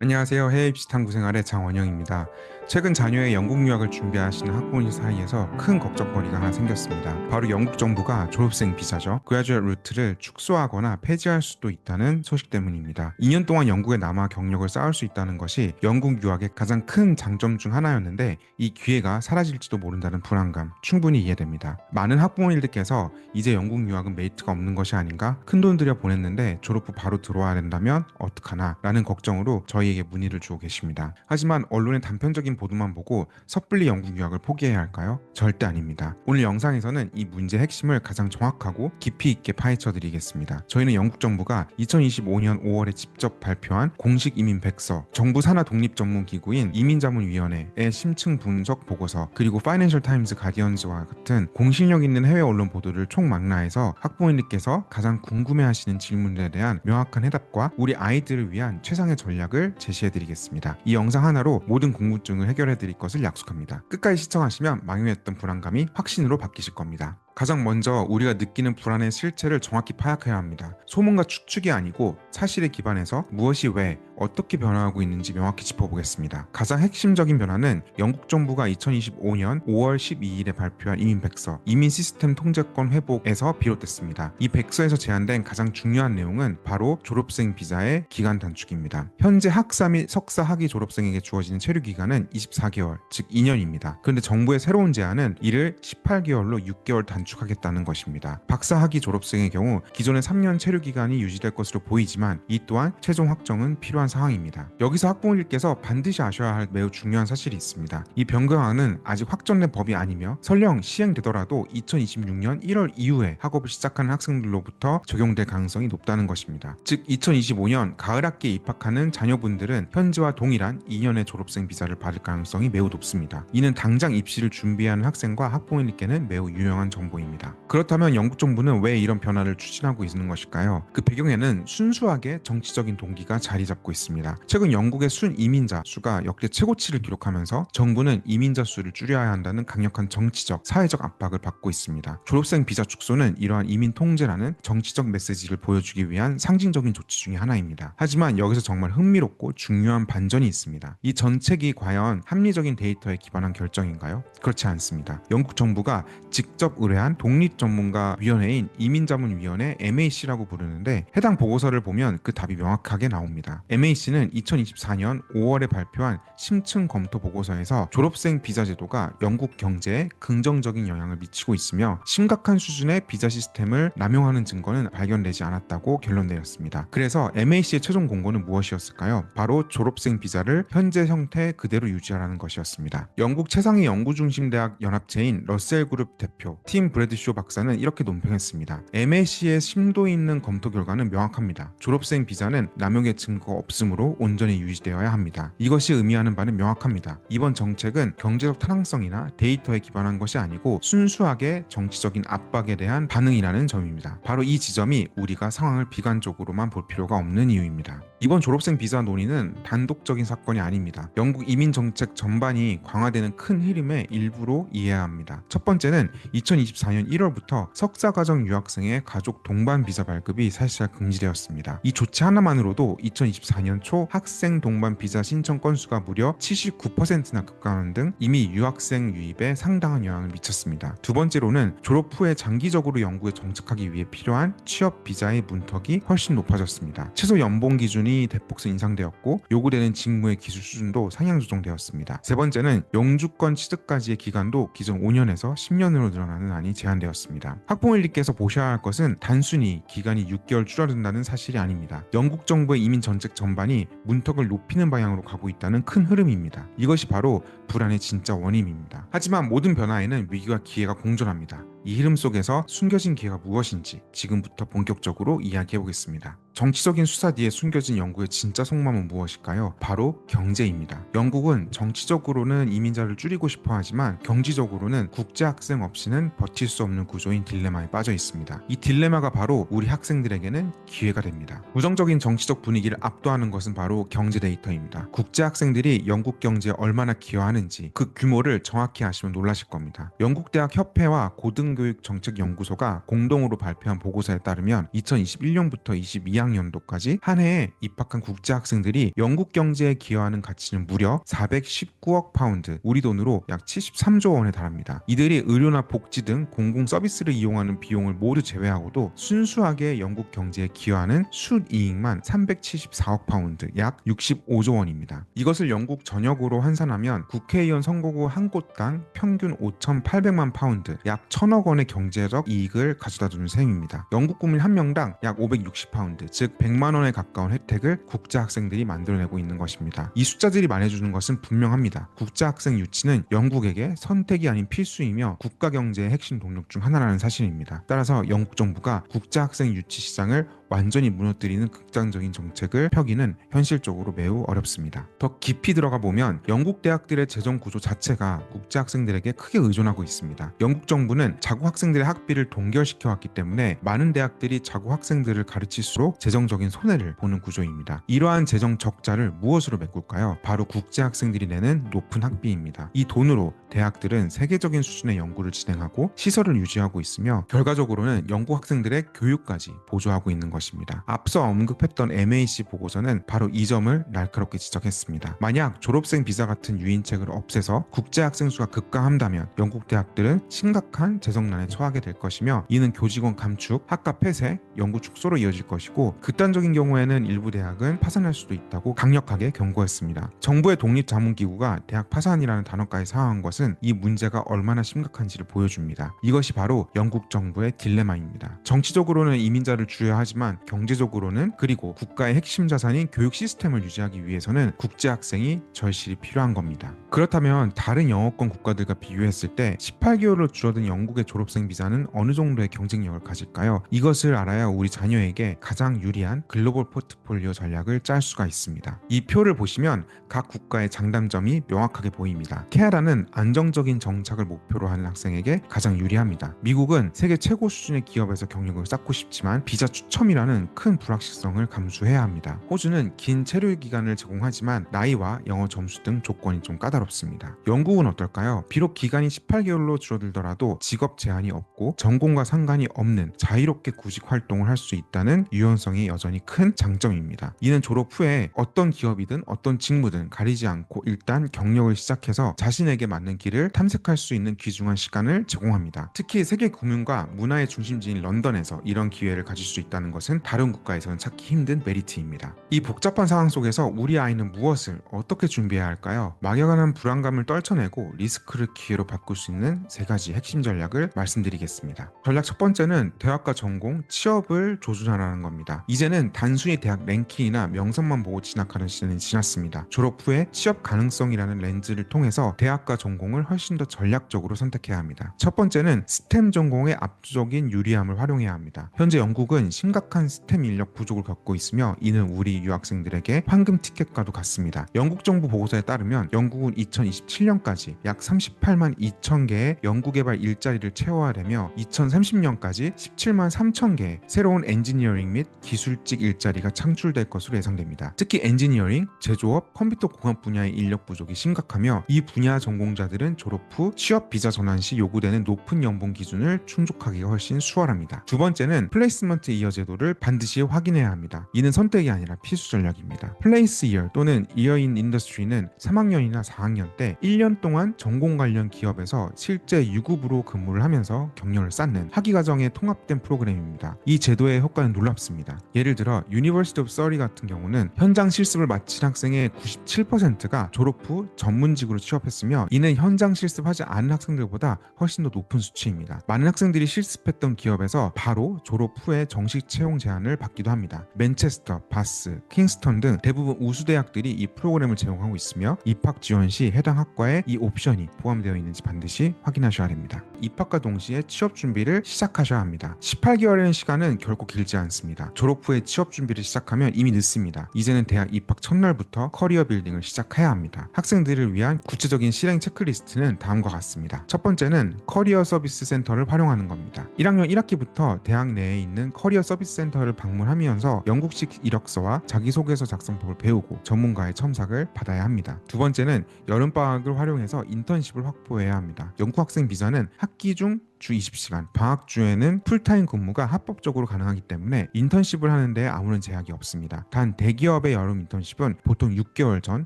안녕하세요. 해외 입시 탐구 생활의 장원영입니다. 최근 자녀의 영국 유학을 준비하시는 학부모님 사이에서 큰 걱정거리가 하나 생겼습니다. 바로 영국 정부가 졸업생 비자죠. 그라듀에이트 루트를 축소하거나 폐지할 수도 있다는 소식 때문입니다. 2년 동안 영국에 남아 경력을 쌓을 수 있다는 것이 영국 유학의 가장 큰 장점 중 하나였는데 이 기회가 사라질지도 모른다는 불안감 충분히 이해됩니다. 많은 학부모님들께서 이제 영국 유학은 메리트가 없는 것이 아닌가? 큰돈 들여 보냈는데 졸업 후 바로 들어와야 된다면 어떡하나? 라는 걱정으로 저희에게 문의를 주고 계십니다. 하지만 언론의 단편적인 보도만 보고 섣불리 영국 유학을 포기해야 할까요? 절대 아닙니다. 오늘 영상에서는 이 문제의 핵심을 가장 정확하고 깊이 있게 파헤쳐 드리겠습니다. 저희는 영국 정부가 2025년 5월에 직접 발표한 공식 이민 백서, 정부 산하 독립 전문 기구인 이민자문위원회의 심층 분석 보고서, 그리고 파이낸셜 타임즈 가디언즈와 같은 공신력 있는 해외 언론 보도를 총망라해서 학부모님들께서 가장 궁금해하시는 질문들에 대한 명확한 해답과 우리 아이들을 위한 최상의 전략을 제시해드리겠습니다. 이 영상 하나로 모든 궁금증을 해결해드릴 것을 약속합니다. 끝까지 시청하시면 막연했던 불안감이 확신으로 바뀌실 겁니다. 가장 먼저 우리가 느끼는 불안의 실체를 정확히 파악해야 합니다. 소문과 추측이 아니고 사실에 기반해서 무엇이 왜 어떻게 변화하고 있는지 명확히 짚어보겠습니다. 가장 핵심적인 변화는 영국 정부가 2025년 5월 12일에 발표한 이민 백서, 이민 시스템 통제권 회복에서 비롯됐습니다. 이 백서에서 제안된 가장 중요한 내용은 바로 졸업생 비자의 기간 단축입니다. 현재 학사 및 석사 학위 졸업생에게 주어지는 체류 기간은 24개월, 즉 2년입니다. 그런데 정부의 새로운 제안은 이를 18개월로 6개월 단축하겠다는 것입니다. 박사 학위 졸업생의 경우 기존의 3년 체류 기간이 유지될 것으로 보이지만 이 또한 최종 확정은 필요한 상황입니다. 여기서 학부모님께서 반드시 아셔야 할 매우 중요한 사실이 있습니다. 이 변경안은 아직 확정된 법이 아니며 설령 시행되더라도 2026년 1월 이후에 학업을 시작하는 학생들로부터 적용될 가능성이 높다는 것입니다. 즉 2025년 가을 학기에 입학하는 자녀분들은 현재와 동일한 2년의 졸업생 비자를 받을 가능성이 매우 높습니다. 이는 당장 입시를 준비하는 학생과 학부모님께는 매우 유용한 정보입니다. 그렇다면 영국 정부는 왜 이런 변화를 추진하고 있는 것일까요? 그 배경에는 순수하게 정치적인 동기가 자리 잡고 있습니다. 최근 영국의 순 이민자 수가 역대 최고치를 기록하면서 정부는 이민자 수를 줄여야 한다는 강력한 정치적, 사회적 압박을 받고 있습니다. 졸업생 비자 축소는 이러한 이민 통제라는 정치적 메시지를 보여주기 위한 상징적인 조치 중의 하나입니다. 하지만 여기서 정말 흥미롭고 중요한 반전이 있습니다. 이 정책이 과연 합리적인 데이터에 기반한 결정인가요? 그렇지 않습니다. 영국 정부가 직접 의뢰한 독립 전문가 위원회인 이민자문위원회 MAC라고 부르는데 해당 보고서를 보면 그 답이 명확하게 나옵니다. MAC는 2024년 5월에 발표한 심층 검토 보고서에서 졸업생 비자 제도가 영국 경제에 긍정적인 영향을 미치고 있으며 심각한 수준의 비자 시스템을 남용하는 증거는 발견되지 않았다고 결론 내렸습니다. 그래서 MAC의 최종 공고는 무엇이었을까요? 바로 졸업생 비자를 현재 형태 그대로 유지하라는 것이었습니다. 영국 최상위 연구 중심 대학 연합체인 러셀 그룹 대표 팀 브래드쇼 박사는 이렇게 논평했습니다. MAC의 심도 있는 검토 결과는 명확합니다. 졸업생 비자는 남용의 증거가 없으므로 온전히 유지되어야 합니다. 이것이 의미하는 바는 명확합니다. 이번 정책은 경제적 타당성이나 데이터에 기반한 것이 아니고 순수하게 정치적인 압박에 대한 반응이라는 점입니다. 바로 이 지점이 우리가 상황을 비관적으로만 볼 필요가 없는 이유입니다. 이번 졸업생 비자 논의는 단독적인 사건이 아닙니다. 영국 이민 정책 전반이 강화되는 큰 흐름의 일부로 이해해야 합니다. 첫 번째는 2024년 1월부터 석사과정 유학생의 가족 동반 비자 발급이 사실상 금지되었습니다. 이 조치 하나만으로도 2024년 초 학생 동반 비자 신청 건수가 무려 79%나 급감하는 등 이미 유학생 유입에 상당한 영향을 미쳤습니다. 두 번째로는 졸업 후에 장기적으로 영국에 정착하기 위해 필요한 취업 비자의 문턱이 훨씬 높아졌습니다. 최소 연봉 기준이 대폭 인상되었고 요구되는 직무의 기술 수준도 상향 조정되었습니다. 세 번째는 영주권 취득까지의 기간도 기존 5년에서 10년으로 늘어나는 안이 제안되었습니다. 학부모님께서 보셔야 할 것은 단순히 기간이 6개월 줄어든다는 사실이 아닙니다. 영국 정부의 이민 정책 전반이 문턱을 높이는 방향으로 가고 있다는 큰 흐름입니다. 이것이 바로 불안의 진짜 원인입니다. 하지만 모든 변화에는 위기와 기회가 공존합니다. 이 흐름 속에서 숨겨진 기회가 무엇인지 지금부터 본격적으로 이야기해 보겠습니다. 정치적인 수사 뒤에 숨겨진 영국의 진짜 속마음은 무엇일까요? 바로 경제입니다. 영국은 정치적으로는 이민자를 줄이고 싶어 하지만 경제적으로는 국제학생 없이는 버틸 수 없는 구조인 딜레마에 빠져 있습니다. 이 딜레마가 바로 우리 학생들에게는 기회가 됩니다. 부정적인 정치적 분위기를 압도하는 것은 바로 경제 데이터입니다. 국제학생들이 영국 경제에 얼마나 기여하는지 그 규모를 정확히 아시면 놀라실 겁니다. 영국 대학 협회와 고등 고등교육정책연구소가 공동으로 발표한 보고서에 따르면 2021년부터 22학년도까지 한 해에 입학한 국제 학생들이 영국 경제에 기여하는 가치는 무려 419억 파운드, 우리 돈으로 약 73조 원에 달합니다. 이들이 의료나 복지 등 공공 서비스를 이용하는 비용을 모두 제외하고도 순수하게 영국 경제에 기여하는 순이익만 374억 파운드, 약 65조 원입니다. 이것을 영국 전역으로 환산하면 국회의원 선거구 한 곳당 평균 5,800만 파운드, 약 1,000억 원의 경제적 이익을 가져다 주는 셈입니다. 영국 국민 한 명당 약 560파운드, 즉 100만 원에 가까운 혜택을 국제 학생들이 만들어내고 있는 것입니다. 이 숫자들이 말해주는 것은 분명합니다. 국제 학생 유치는 영국에게 선택이 아닌 필수이며 국가 경제의 핵심 동력 중 하나라는 사실입니다. 따라서 영국 정부가 국제 학생 유치 시장을 완전히 무너뜨리는 극단적인 정책을 펴기는 현실적으로 매우 어렵습니다. 더 깊이 들어가 보면 영국 대학들의 재정 구조 자체가 국제 학생들에게 크게 의존하고 있습니다. 영국 정부는 자국 학생들의 학비를 동결시켜 왔기 때문에 많은 대학들이 자국 학생들을 가르칠수록 재정적인 손해를 보는 구조입니다. 이러한 재정 적자를 무엇으로 메꿀까요? 바로 국제 학생들이 내는 높은 학비입니다. 이 돈으로 대학들은 세계적인 수준의 연구를 진행하고 시설을 유지하고 있으며 결과적으로는 영국 학생들의 교육까지 보조하고 있는 것입니다. 앞서 언급했던 MAC 보고서는 바로 이 점을 날카롭게 지적했습니다. 만약 졸업생 비자 같은 유인책을 없애서 국제 학생 수가 급감한다면 영국 대학들은 심각한 재정난에 처하게 될 것이며 이는 교직원 감축, 학과 폐쇄, 연구 축소로 이어질 것이고 극단적인 경우에는 일부 대학은 파산할 수도 있다고 강력하게 경고했습니다. 정부의 독립자문기구가 대학 파산이라는 단어까지 사용한 것은 이 문제가 얼마나 심각한지를 보여줍니다. 이것이 바로 영국 정부의 딜레마입니다. 정치적으로는 이민자를 줄여야 하지만 경제적으로는, 그리고 국가의 핵심 자산인 교육 시스템을 유지하기 위해서는 국제 학생이 절실히 필요한 겁니다. 그렇다면 다른 영어권 국가들과 비교했을 때 18개월로 줄어든 영국의 졸업생 비자는 어느 정도의 경쟁력을 가질까요? 이것을 알아야 우리 자녀에게 가장 유리한 글로벌 포트폴리오 전략을 짤 수가 있습니다. 이 표를 보시면 각 국가의 장단점이 명확하게 보입니다. 캐나다는 안정적인 정착을 목표로 하는 학생에게 가장 유리합니다. 미국은 세계 최고 수준의 기업에서 경력을 쌓고 싶지만 비자 추첨이라는 큰 불확실성을 감수해야 합니다. 호주는 긴 체류 기간을 제공하지만 나이와 영어 점수 등 조건이 좀 까다롭습니다. 영국은 어떨까요? 비록 기간이 18개월로 줄어들더라도 직업 제한이 없고 전공과 상관이 없는 자유롭게 구직 활동을 할 수 있다는 유연성이 여전히 큰 장점입니다. 이는 졸업 후에 어떤 기업이든 어떤 직무든 가리지 않고 일단 경력을 시작해서 자신에게 맞는 길을 탐색할 수 있는 귀중한 시간을 제공합니다. 특히 세계 금융과 문화의 중심지인 런던에서 이런 기회를 가질 수 있다는 것은 다른 국가에서는 찾기 힘든 메리트입니다. 이 복잡한 상황 속에서 우리 아이는 무엇을 어떻게 준비해야 할까요? 막연한 불안감을 떨쳐내고 리스크를 기회로 바꿀 수 있는 세 가지 핵심 전략을 말씀드리겠습니다. 전략 첫 번째는 대학과 전공, 취업을 조준하라는 겁니다. 이제는 단순히 대학 랭킹이나 명성만 보고 진학하는 시대는 지났습니다. 졸업 후에 취업 가능성이라는 렌즈를 통해서 대학과 전공을 훨씬 더 전략적으로 선택해야 합니다. 첫 번째는 스템 전공의 압도적인 유리함을 활용해야 합니다. 현재 영국은 심각한 스템 인력 부족을 겪고 있으며 이는 우리 유학생들에게 황금 티켓과도 같습니다. 영국 정부 보고서에 따르면 영국은 2027년까지 약 38만 2천 개의 연구개발 일자리를 채워하려며 2030년까지 17만 3천 개의 새로운 엔지니어링 및 기술직 일자리가 창출될 것으로 예상됩니다. 특히 엔지니어링, 제조업, 컴퓨터 공학 분야의 인력 부족이 심각하며 이 분야 전공자들은 졸업 후 취업 비자 전환 시 요구되는 높은 연봉 기준을 충족하기가 훨씬 수월합니다. 두 번째는 플레이스먼트 이어 제도를 반드시 확인해야 합니다. 이는 선택이 아니라 필수 전략입니다. 플레이스 이어 또는 이어 인 인더스트리는 3학년이나 4학년 때 1년 동안 전공 관련 기업에서 실제 유급으로 근무를 하면서 경력을 쌓는 학위과정의 통합된 프로그램입니다. 이 제도의 효과는 놀랍습니다. 예를 들어 유니버시티 오브 서리 같은 경우는 현장 실습을 마친 학생의 97%가 졸업 후 전문직으로 취업했으며 이는 현장 실습하지 않은 학생들보다 훨씬 더 높은 수치입니다. 많은 학생들이 실습했던 기업에서 바로 졸업 후에 정식 채용 제안을 받기도 합니다. 맨체스터, 바스, 킹스턴 등 대부분 우수 대학들이 이 프로그램을 제공하고 있으며 입학 지원 시 해당 학과에 이 옵션이 포함되어 있는지 반드시 확인하셔야 됩니다. 입학과 동시에 취업 준비를 시작하셔야 합니다. 18개월이라는 시간은 결코 길지 않습니다. 졸업 후에 취업 준비를 시작하면 이미 늦습니다. 이제는 대학 입학 첫날부터 커리어 빌딩을 시작해야 합니다. 학생들을 위한 구체적인 실행 체크리스트는 다음과 같습니다. 첫 번째는 커리어 서비스 센터를 활용하는 겁니다. 1학년 1학기부터 대학 내에 있는 커리어 서비스 센터를 방문하면서 영국식 이력서와 자기소개서 작성법을 배우고 전문가의 첨삭을 받아야 합니다. 두 번째는 여름방학을 활용해서 인턴십을 확보해야 합니다. 영국 학생 비자는 학기 중 주 20시간, 방학 주에는 풀타임 근무가 합법적으로 가능하기 때문에 인턴십을 하는데 아무런 제약이 없습니다. 단 대기업의 여름 인턴십은 보통 6개월 전,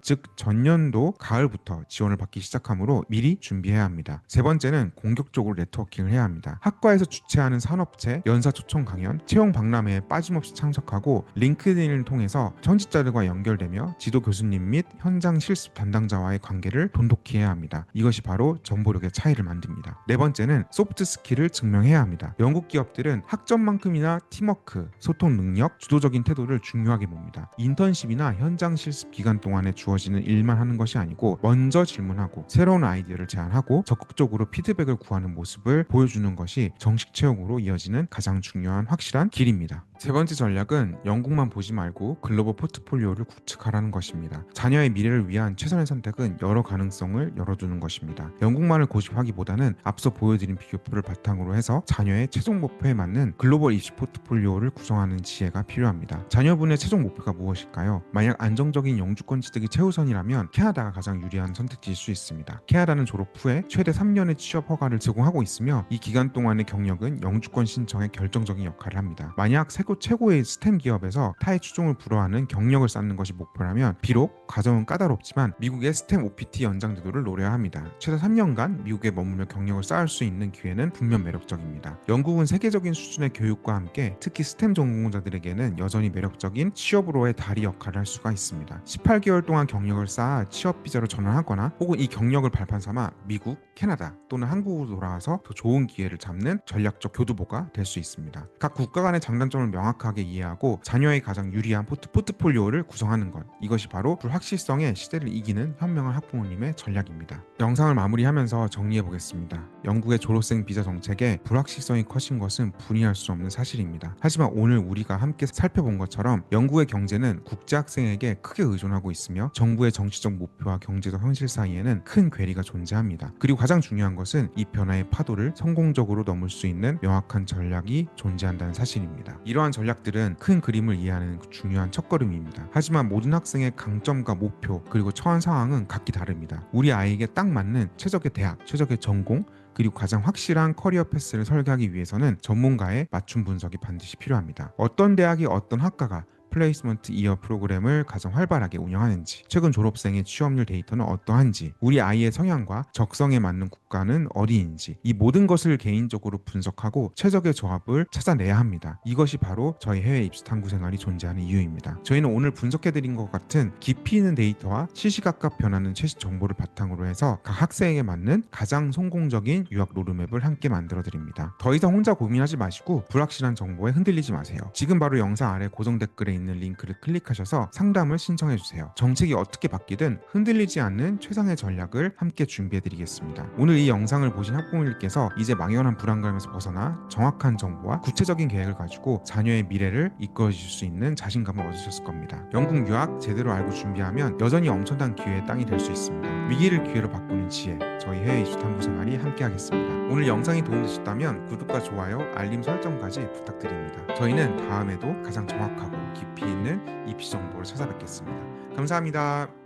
즉 전년도 가을부터 지원을 받기 시작하므로 미리 준비해야 합니다. 세 번째는 공격적으로 네트워킹을 해야 합니다. 학과에서 주최하는 산업체, 연사 초청 강연, 채용 박람회에 빠짐없이 참석하고 링크드인을 통해서 현직자들과 연결되며 지도 교수님 및 현장 실습 담당자와의 관계를 돈독히 해야 합니다. 이것이 바로 정보력의 차이를 만듭니다. 네 번째는 소프트 스킬을 증명해야 합니다. 영국 기업들은 학점만큼이나 팀워크, 소통 능력, 주도적인 태도를 중요하게 봅니다. 인턴십이나 현장 실습 기간 동안에 주어지는 일만 하는 것이 아니고 먼저 질문하고 새로운 아이디어를 제안하고 적극적으로 피드백을 구하는 모습을 보여주는 것이 정식 채용으로 이어지는 가장 중요한 확실한 길입니다. 세 번째 전략은 영국만 보지 말고 글로벌 포트폴리오를 구축하라는 것입니다. 자녀의 미래를 위한 최선의 선택은 여러 가능성을 열어두는 것입니다. 영국만을 고집하기보다는 앞서 보여드린 비교표를 바탕으로 해서 자녀의 최종 목표에 맞는 글로벌 입시 포트폴리오를 구성하는 지혜가 필요합니다. 자녀분의 최종 목표가 무엇일까요? 만약 안정적인 영주권 취득이 최우선이라면 캐나다가 가장 유리한 선택지일 수 있습니다. 캐나다는 졸업 후에 최대 3년의 취업 허가를 제공하고 있으며 이 기간 동안의 경력은 영주권 신청에 결정적인 역할을 합니다. 만약 세계 최고의 스템 기업에서 타의 추종을 불허하는 경력을 쌓는 것이 목표라면 비록 과정은 까다롭지만 미국의 스템 OPT 연장 제도를 노려야 합니다. 최소 3년간 미국에 머물며 경력을 쌓을 수 있는 기회는 분명 매력적입니다. 영국은 세계적인 수준의 교육과 함께 특히 스템 전공자들에게는 여전히 매력적인 취업으로의 다리 역할을 할 수가 있습니다. 18개월 동안 경력을 쌓아 취업 비자로 전환하거나 혹은 이 경력을 발판 삼아 미국, 캐나다 또는 한국으로 돌아와서 더 좋은 기회를 잡는 전략적 교두보가 될 수 있습니다. 각 국가 간의 장단점을 명확하게 이해하고 자녀의 가장 유리한 포트폴리오를 구성하는 것, 이것이 바로 불확실성의 시대를 이기는 현명한 학부모님의 전략입니다. 영상을 마무리하면서 정리해 보겠습니다. 영국의 졸업생 비자 정책에 불확실성이 커진 것은 분이할 수 없는 사실입니다. 하지만 오늘 우리가 함께 살펴본 것처럼 영국의 경제는 국제 학생에게 크게 의존하고 있으며 정부의 정치적 목표와 경제적 현실 사이에는 큰 괴리가 존재합니다. 그리고 가장 중요한 것은 이 변화의 파도를 성공적으로 넘을 수 있는 명확한 전략이 존재한다는 사실입니다. 이러한 전략들은 큰 그림을 이해하는 중요한 첫걸음입니다. 하지만 모든 학생의 강점과 목표 그리고 처한 상황은 각기 다릅니다. 우리 아이에게 딱 맞는 최적의 대학, 최적의 전공 그리고 가장 확실한 커리어 패스를 설계하기 위해서는 전문가의 맞춤 분석이 반드시 필요합니다. 어떤 대학이 어떤 학과가 플레이스먼트 이어 프로그램을 가장 활발하게 운영하는지, 최근 졸업생의 취업률 데이터는 어떠한지, 우리 아이의 성향과 적성에 맞는 국가는 어디인지, 이 모든 것을 개인적으로 분석하고 최적의 조합을 찾아내야 합니다. 이것이 바로 저희 해외 입시 탐구 생활이 존재하는 이유입니다. 저희는 오늘 분석해드린 것 같은 깊이 있는 데이터와 시시각각 변하는 최신 정보를 바탕으로 해서 각 학생에게 맞는 가장 성공적인 유학 로드맵을 함께 만들어드립니다. 더 이상 혼자 고민하지 마시고 불확실한 정보에 흔들리지 마세요. 지금 바로 영상 아래 고정 댓글에 있는 링크를 클릭하셔서 상담을 신청해 주세요. 정책이 어떻게 바뀌든 흔들리지 않는 최상의 전략을 함께 준비해 드리겠습니다. 오늘 이 영상을 보신 학부모님께서 이제 막연한 불안감에서 벗어나 정확한 정보와 구체적인 계획을 가지고 자녀의 미래를 이끌어 주실 수 있는 자신감을 얻으셨을 겁니다. 영국 유학 제대로 알고 준비하면 여전히 엄청난 기회의 땅이 될 수 있습니다. 위기를 기회로 바꾸는 지혜, 저희 해외 입시 탐구 생활이 함께 하겠습니다. 오늘 영상이 도움되셨다면 구독과 좋아요, 알림 설정까지 부탁드립니다. 저희는 다음에도 가장 정확하고 깊이 있는 입시 정보를 찾아뵙겠습니다. 감사합니다.